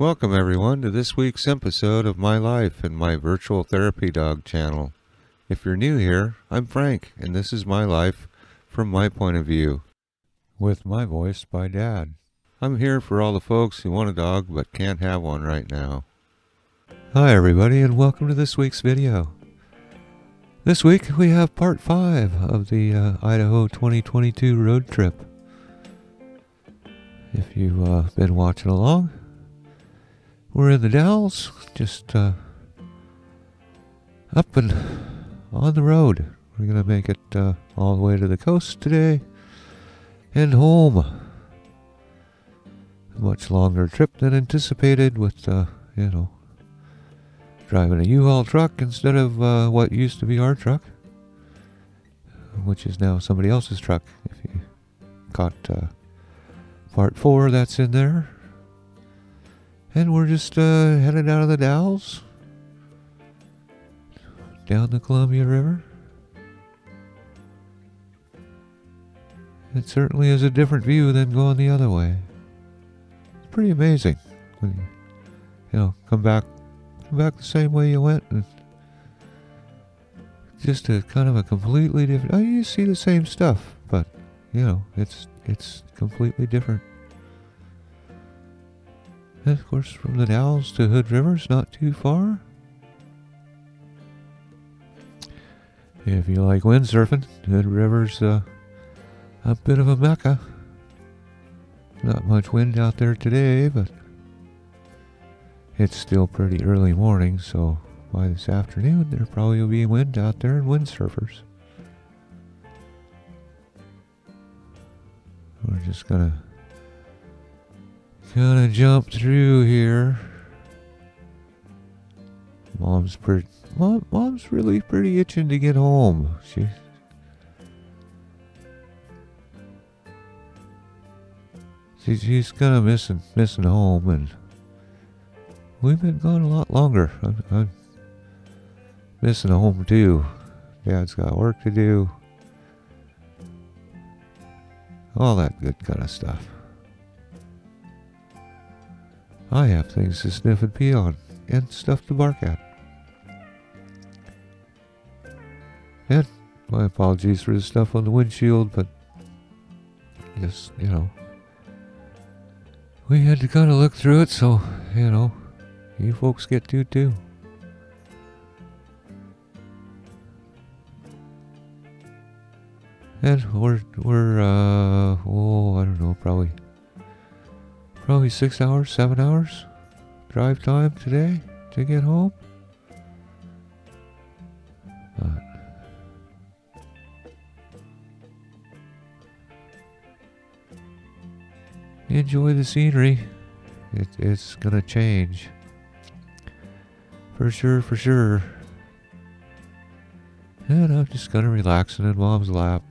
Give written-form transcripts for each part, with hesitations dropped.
Welcome everyone to this week's episode of My Life and my virtual therapy dog channel. If you're new here, I'm Frank, and this is my life from my point of view, with my voice by Dad. I'm here for all the folks who want a dog but can't have one right now. Hi everybody, and welcome to this week's video. This week we have part 5 of the Idaho 2022 road trip. If you've been watching along, we're in the Dalles, just up and on the road. We're going to make it all the way to the coast today and home. A much longer trip than anticipated with, driving a U-Haul truck instead of what used to be our truck, which is now somebody else's truck. If you caught part 4, that's in there. And we're just headed out of the Dalles, down the Columbia River. It certainly is a different view than going the other way. It's pretty amazing when you come back the same way you went, and just a kind of a completely different. You see the same stuff, but it's completely different. And of course, from the Dalles to Hood River's not too far. If you like windsurfing, Hood River's a bit of a mecca. Not much wind out there today, but it's still pretty early morning, so by this afternoon there probably will be wind out there and windsurfers. We're just gonna jump through here. Mom's really pretty itching to get home. She's kind of missing home, and we've been gone a lot longer. I'm missing home too. Dad's got work to do. All that good kind of stuff. I have things to sniff and pee on, and stuff to bark at. And my apologies for the stuff on the windshield, but just, we had to kind of look through it, so, you folks get to too. And we're I don't know, probably 6 hours, 7 hours drive time today to get home. Enjoy the scenery. It's gonna change. For sure. And I'm just gonna relaxing in Mom's lap.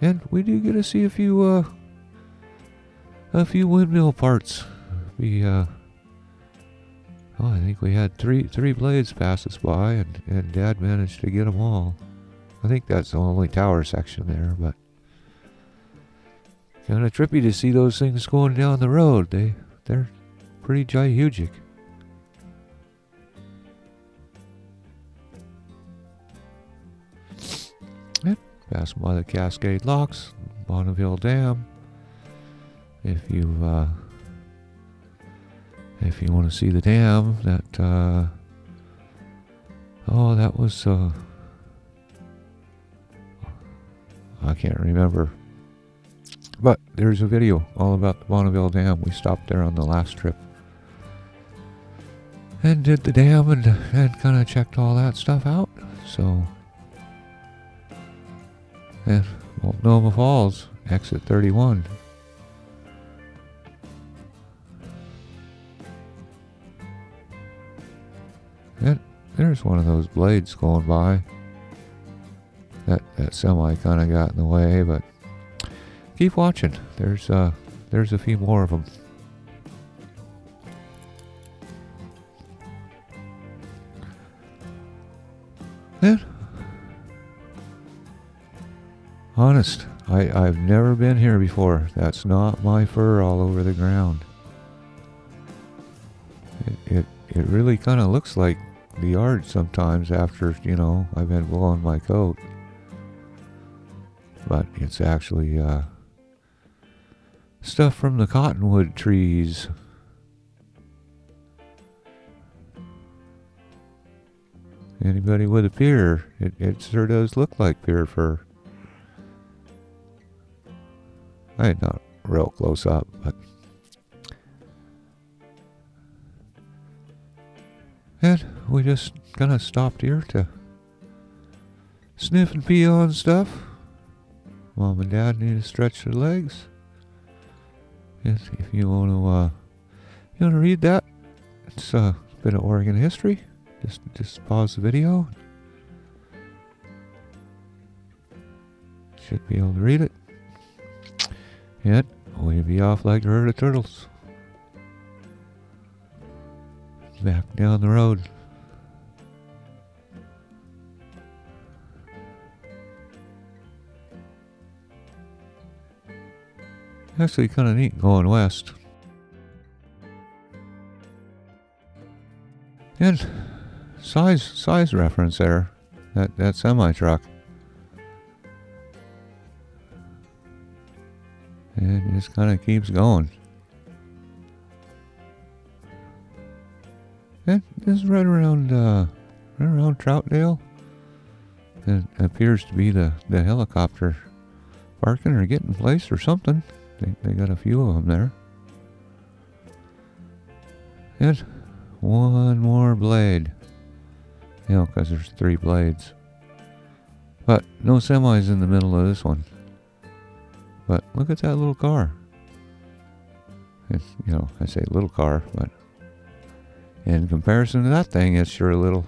And we do get to see a few windmill parts. I think we had three blades pass us by, and Dad managed to get them all. I think that's the only tower section there, but kind of trippy to see those things going down the road. They're pretty gihugic. And passing by the Cascade Locks, Bonneville Dam. If you want to see the dam, that was I can't remember, but there's a video all about the Bonneville Dam. We stopped there on the last trip and did the dam and kind of checked all that stuff out. So, and Multnomah Falls, exit 31. And there's one of those blades going by. That semi kind of got in the way, but keep watching. There's a few more of them. And honest, I've never been here before. That's not my fur all over the ground. it really kind of looks like the yard sometimes after, I've been blowing my coat. But it's actually stuff from the cottonwood trees. Anybody with a pier, it sure does look like pier fur. Not real close up, but. And we just kind of stopped here to sniff and pee on stuff. Mom and Dad need to stretch their legs. And if you want to read that, it's a bit of Oregon history. Just pause the video. Should be able to read it. And we'll be off like a herd of turtles. Back down the road. Actually kind of neat going west. And size reference there. That semi-truck. And it just kind of keeps going. And this is right around Troutdale. It appears to be the helicopter parking or getting placed or something. They got a few of them there. And one more blade. Because there's 3 blades. But no semis in the middle of this one. But look at that little car. It's, I say little car, but in comparison to that thing, it's sure little.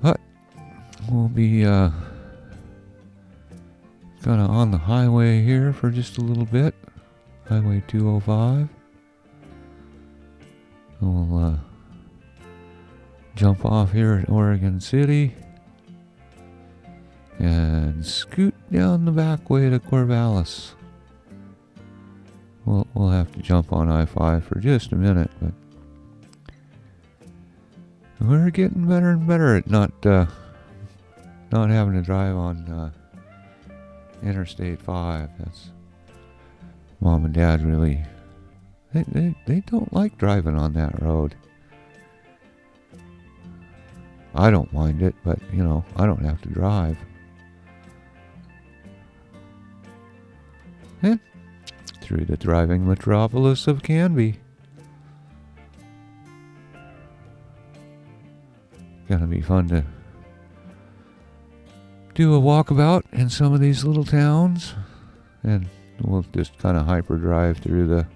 But we'll be kind of on the highway here for just a little bit. Highway 205. We'll jump off here at Oregon City and scoot down the back way to Corvallis. We'll have to jump on I-5 for just a minute, but we're getting better and better at not having to drive on Interstate 5. That's Mom and Dad really. They don't like driving on that road. I don't mind it, but I don't have to drive. And through the driving metropolis of Canby. Gonna be fun to do a walkabout in some of these little towns, and we'll just kind of hyperdrive through the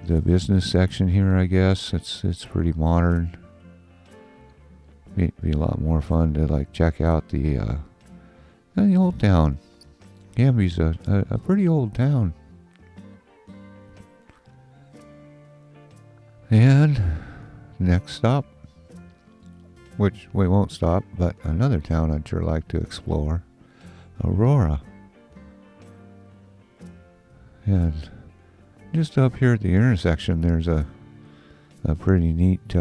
the business section here. I guess it's pretty modern. Be a lot more fun to check out the old town. Canby's a pretty old town. And next stop, which we won't stop, but another town I'd sure like to explore, Aurora. And just up here at the intersection, there's a pretty neat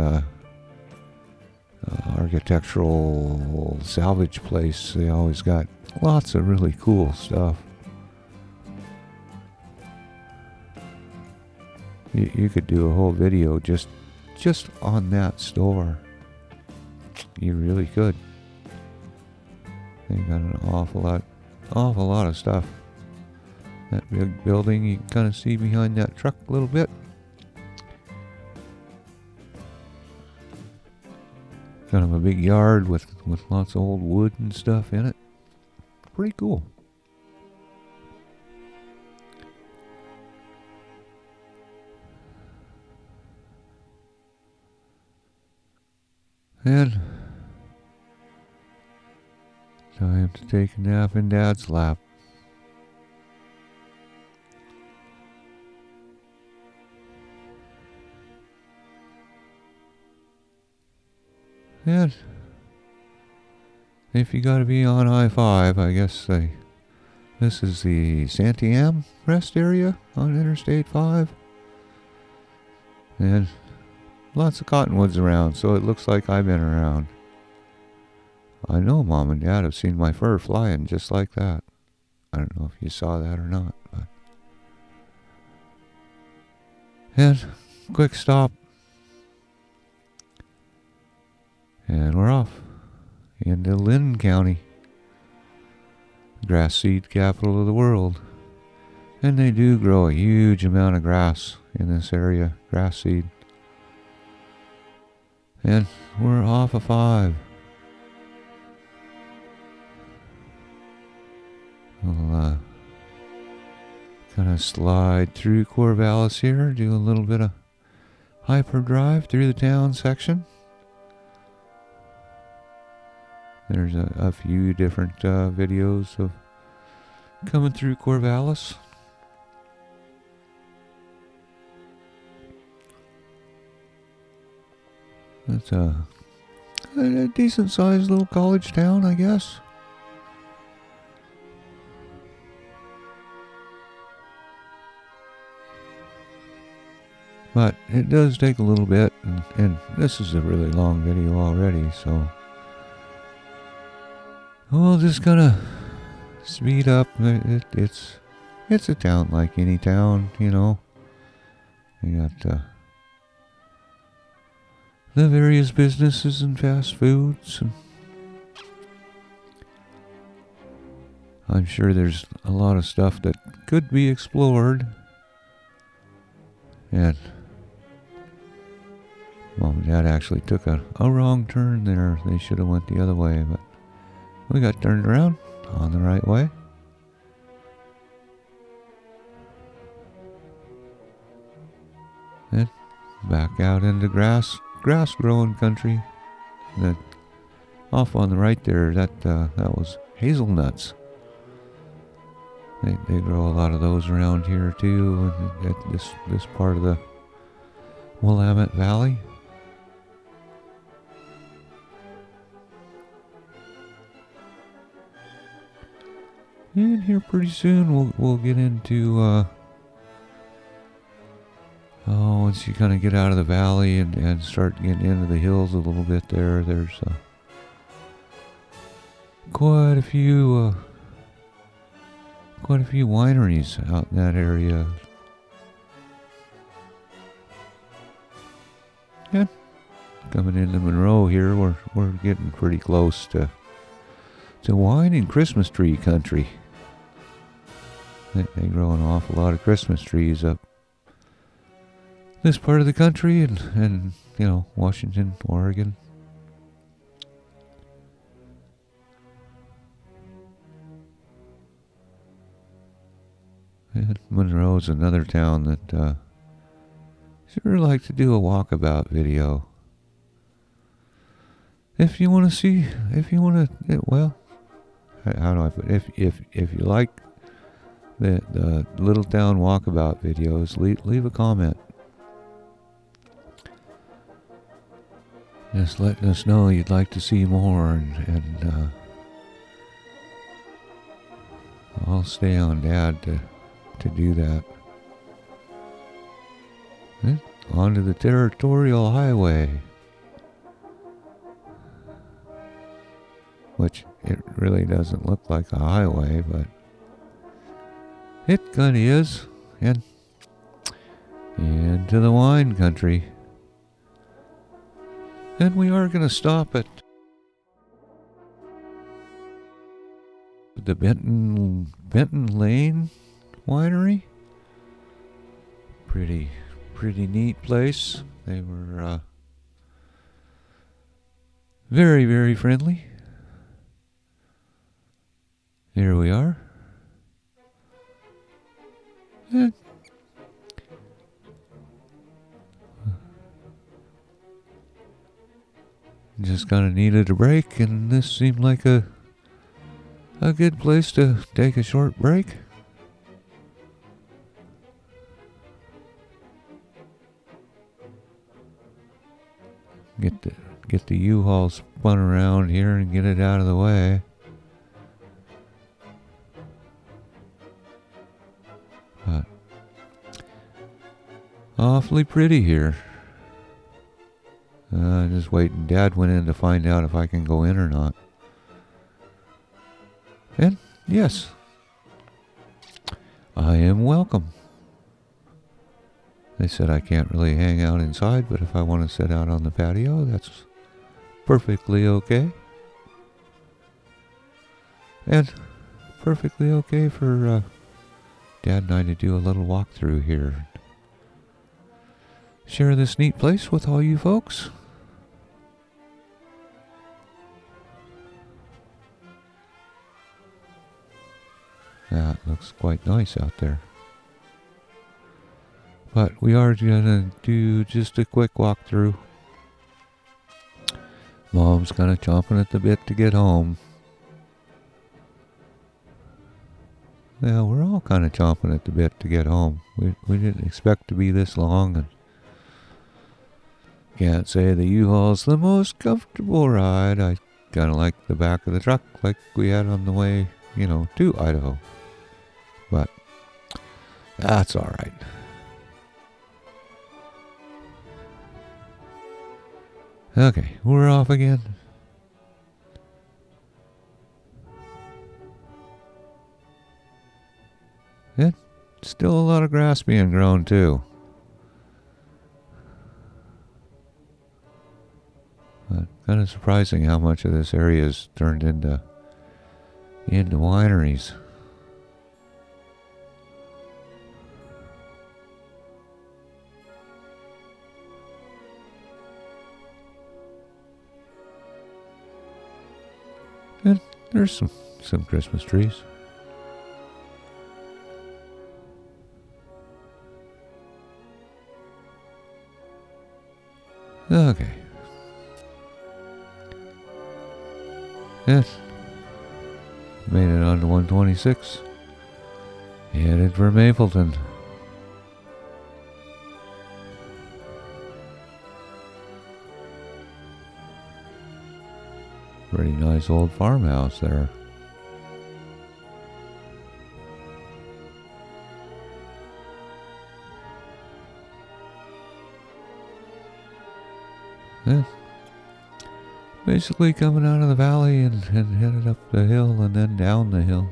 architectural salvage place. They always got lots of really cool stuff. You could do a whole video just on that store. You really could. They got an awful lot of stuff. That big building you can kind of see behind that truck a little bit. Kind of a big yard with lots of old wood and stuff in it. Pretty cool. And time to take a nap in Dad's lap. And if you gotta be on I-5, I guess this is the Santiam rest area on Interstate 5. And lots of cottonwoods around, so it looks like I've been around. I know Mom and Dad have seen my fur flying just like that. I don't know if you saw that or not, but... And quick stop. And we're off into Lynn County, grass seed capital of the world. And they do grow a huge amount of grass in this area, grass seed. And we're off of 5. I'll kind of slide through Corvallis here, do a little bit of hyperdrive through the town section. There's a few different videos of coming through Corvallis. It's a decent sized little college town, I guess. But it does take a little bit, and this is a really long video already, so we'll just gonna speed up. It's a town like any town, you know. You got the various businesses and fast foods, and I'm sure there's a lot of stuff that could be explored. And Mom and Dad actually took a wrong turn there. They should have went the other way, but we got turned around on the right way. And back out into grass growing country. That off on the right there, that was hazelnuts. They grow a lot of those around here too, at this part of the Willamette Valley. And here pretty soon we'll get into once you kind of get out of the valley and start getting into the hills a little bit there's quite a few wineries out in that area. Yeah, coming into Monroe here, we're getting pretty close to wine and Christmas tree country. They grow an awful lot of Christmas trees up this part of the country, and you know, Washington, Oregon. And Monroe's another town that sure like to do a walkabout video. If you want to, well, how do I put it? If you like the little town walkabout videos, leave a comment. Just letting us know you'd like to see more, and I'll stay on Dad to do that. And onto the Territorial Highway, which it really doesn't look like a highway, but it kind of is. And into the wine country. And we are going to stop at the BENTON-LANE winery. Pretty neat place. They were very, very friendly. Here we are. And just kind of needed a break, and this seemed like a good place to take a short break. Get get the U-Haul spun around here and get it out of the way. But awfully pretty here. Just waiting. Dad went in to find out if I can go in or not. And yes, I am welcome. They said I can't really hang out inside, but if I want to sit out on the patio, that's perfectly okay. And perfectly okay for Dad and I to do a little walkthrough here. Share this neat place with all you folks. That looks quite nice out there. But we are going to do just a quick walkthrough. Mom's kind of chomping at the bit to get home. Yeah, we're all kind of chomping at the bit to get home. We didn't expect to be this long, and can't say the U-Haul's the most comfortable ride. I kind of like the back of the truck like we had on the way, to Idaho. But that's all right. Okay, we're off again. And still a lot of grass being grown too. But kind of surprising how much of this area is turned into wineries. And there's some Christmas trees. Okay. Yes. Made it on to 126. Headed for Mapleton. Pretty nice old farmhouse there. Yeah. Basically coming out of the valley and headed up the hill and then down the hill.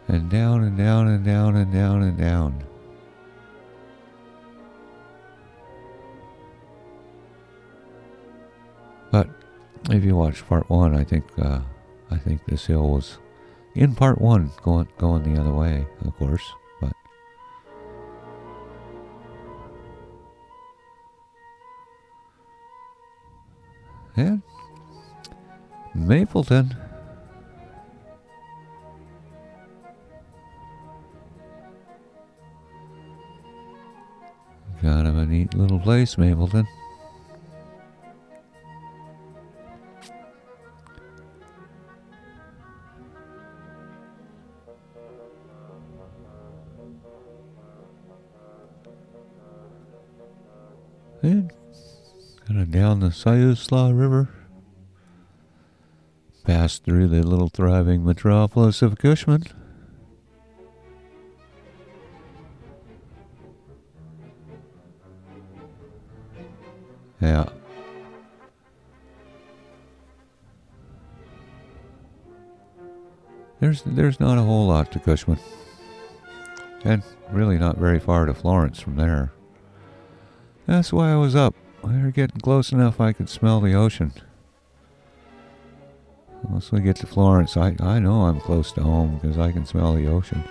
And down and down and down and down and down. But if you watch part one, I think this hill was in part one going the other way, of course. But yeah, Mapleton. Kind of a neat little place, Mapleton. And kind of down the Siuslaw River. Passed through the little thriving metropolis of Cushman. Yeah. There's not a whole lot to Cushman. And really not very far to Florence from there. That's why I was up. We were getting close enough I could smell the ocean. Once we get to Florence, I know I'm close to home because I can smell the ocean.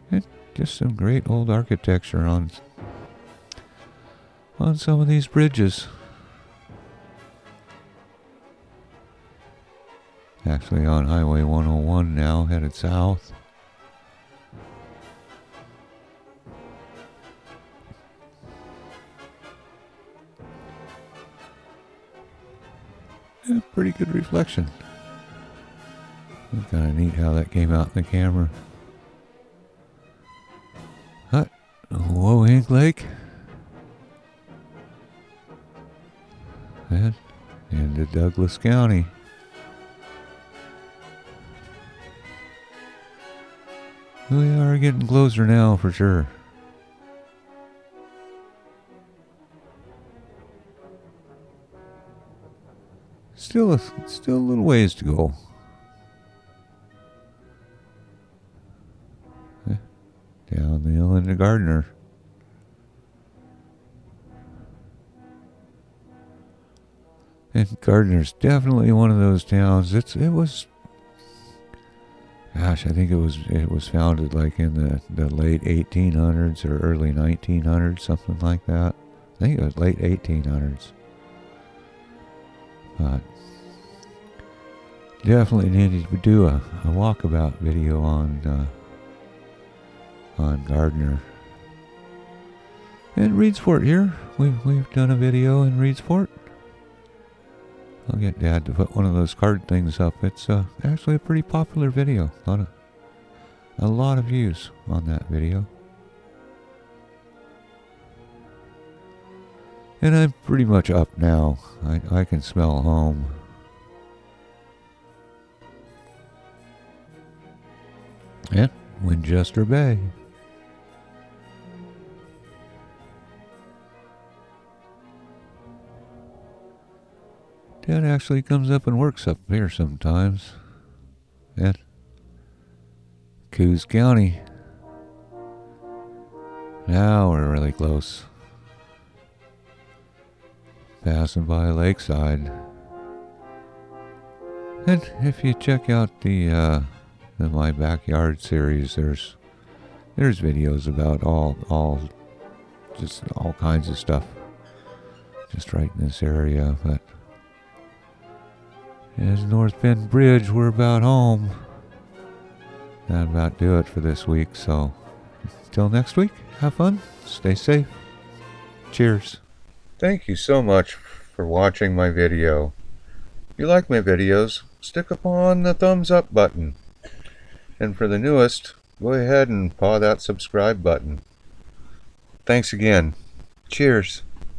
And just some great old architecture on some of these bridges. Actually on Highway 101 now, headed south. Yeah, pretty good reflection. Kind of neat how that came out in the camera. Hut, Wohink Lake. And into Douglas County. We are getting closer now for sure. Still a little ways to go. Down the hill into Gardner. And Gardner's definitely one of those towns. It was, gosh, I think it was founded like in the late 1800s or early 1900s, something like that. I think it was late 1800s. But definitely needed to do a walkabout video on Gardner. And Reedsfort here. We've done a video in Reedsfort. I'll get Dad to put one of those card things up. It's actually a pretty popular video. A lot of views on that video. And I'm pretty much up now. I can smell home. And Winchester Bay. Dad actually comes up and works up here sometimes. And Coos County. Now we're really close. Passing by Lakeside. And if you check out the My Backyard series, there's videos about all kinds of stuff. Just right in this area, but as North Bend Bridge, we're about home. That about do it for this week, so until next week, have fun, stay safe, cheers. Thank you so much for watching my video. If you like my videos, stick upon the thumbs up button. And for the newest, go ahead and paw that subscribe button. Thanks again. Cheers.